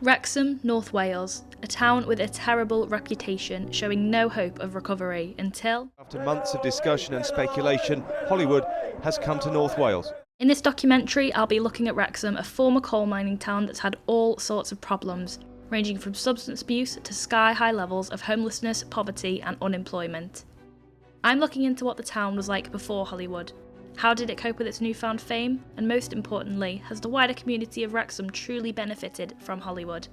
Wrexham, North Wales, a town with a terrible reputation, showing no hope of recovery until... After months of discussion and speculation, Hollywood has come to North Wales. In this documentary, I'll be looking at Wrexham, a former coal mining town that's had all sorts of problems, ranging from substance abuse to sky-high levels of homelessness, poverty and unemployment. I'm looking into what the town was like before Hollywood. How did it cope with its newfound fame? And most importantly, has the wider community of Wrexham truly benefited from Hollywood?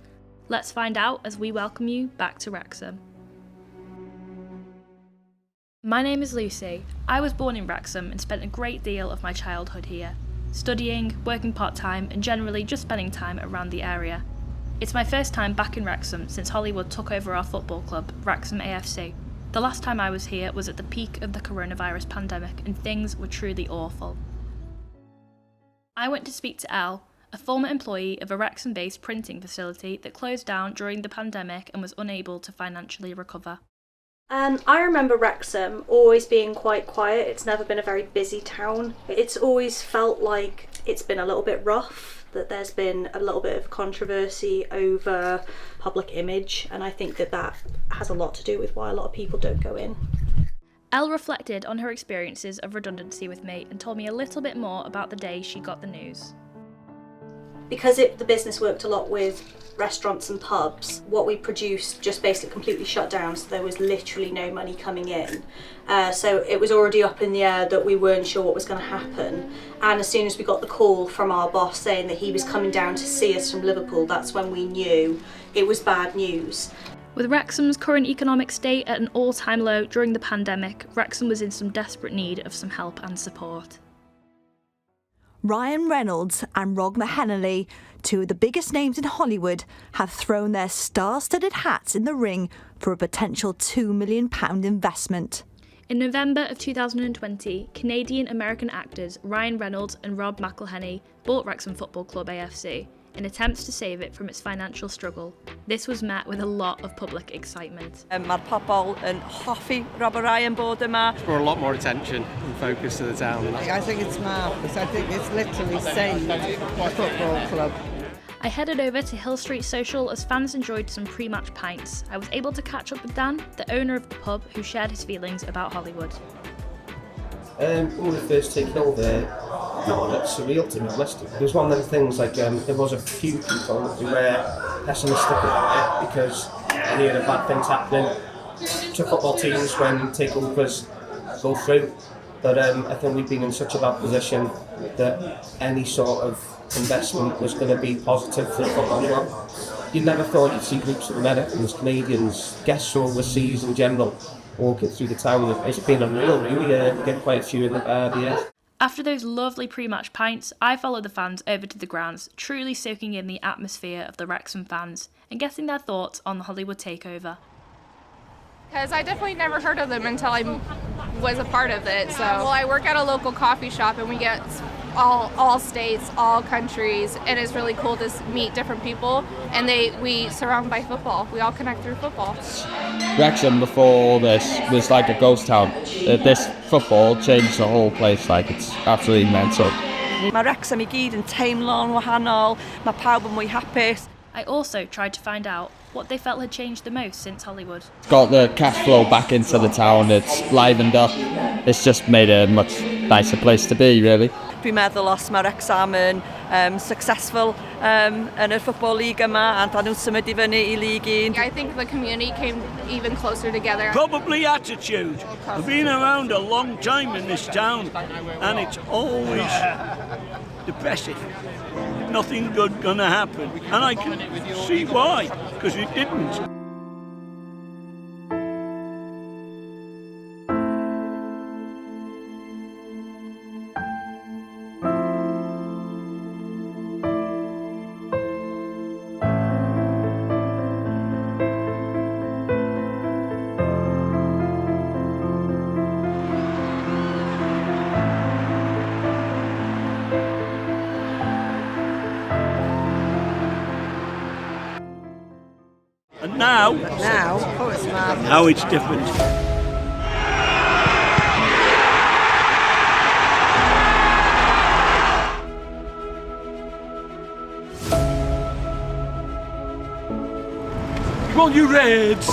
Let's find out as we welcome you back to Wrexham. My name is Lucy. I was born in Wrexham and spent a great deal of my childhood here, studying, working part-time and generally just spending time around the area. It's my first time back in Wrexham since Hollywood took over our football club, Wrexham AFC. The last time I was here was at the peak of the coronavirus pandemic and things were truly awful. I went to speak to Elle, a former employee of a Wrexham-based printing facility that closed down during the pandemic and was unable to financially recover. I remember Wrexham always being quite quiet. It's never been a very busy town. It's always felt like it's been a little bit rough, that there's been a little bit of controversy over public image, and I think that has a lot to do with why a lot of people don't go in. Elle reflected on her experiences of redundancy with me and told me a little bit more about the day she got the news. Because the business worked a lot with restaurants and pubs, what we produced just basically completely shut down, so there was literally no money coming in. So it was already up in the air that we weren't sure what was going to happen. And as soon as we got the call from our boss saying that he was coming down to see us from Liverpool, that's when we knew it was bad news. With Wrexham's current economic state at an all-time low during the pandemic, Wrexham was in some desperate need of some help and support. Ryan Reynolds and Rog Mahenley, two of the biggest names in Hollywood, have thrown their star-studded hats in the ring for a potential £2 million investment. In November of 2020, Canadian-American actors Ryan Reynolds and Rob McElhenney bought Wrexham Football Club AFC in attempts to save it from its financial struggle. This was met with a lot of public excitement. Mae'r pobl yn hoffi Rob a Ryan bod yma. For a lot more attention and focus to the town. I think it's marvellous. I think it's literally saved the football club. I headed over to Hill Street Social as fans enjoyed some pre-match pints. I was able to catch up with Dan, the owner of the pub, who shared his feelings about Hollywood. When we first take Hill there, it's surreal to be honest. It was one of those things like there was a few people who were pessimistic about it because they hear of bad things happening to football teams when takeovers go through. But I think we've been in such a bad position that any sort of investment was going to be positive for the football club. You'd never thought you'd see groups of Americans, Canadians, guests overseas in general walking through the town. It's been unreal really, we get quite a few in the bar here. After those lovely pre-match pints, I followed the fans over to the grounds, truly soaking in the atmosphere of the Wrexham fans and getting their thoughts on the Hollywood takeover. Because I definitely never heard of them until I was a part of it. So, well, I work at a local coffee shop and we get all states, all countries, and it's really cool to meet different people. And we surrounded by football. We all connect through football. Wrexham before all this was like a ghost town. This football changed the whole place, like it's absolutely mental. Mae Wrexham I gyd yn teimlo'n wahanol, mae pawb yn mwy hapus. I also tried to find out what they felt had changed the most since Hollywood. It's got the cash flow back into the town, it's livened up, it's just made a much nicer place to be, really. Dwi'n meddwl os mae Wrexham yn successful yn y Football League yma a dan nhw'n symud I fyny I League 1. I think the community came even closer together. Probably attitude. I've been around a long time in this town and it's always depressive. Nothing good gonna happen. And I can see why, because it didn't. And now, it's marvellous. now it's different. all you Reds!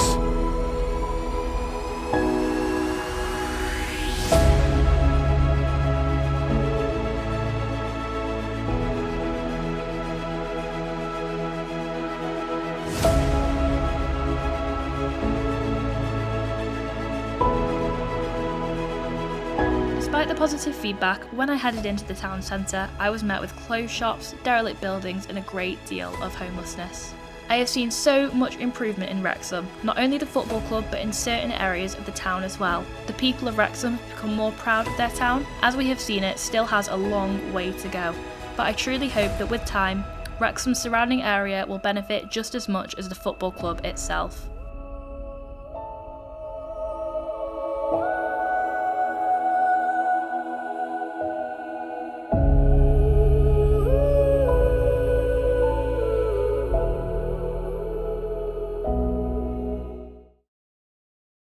Despite the positive feedback, when I headed into the town centre, I was met with closed shops, derelict buildings and a great deal of homelessness. I have seen so much improvement in Wrexham, not only the football club but in certain areas of the town as well. The people of Wrexham have become more proud of their town. As we have seen, it still has a long way to go, but I truly hope that with time, Wrexham's surrounding area will benefit just as much as the football club itself.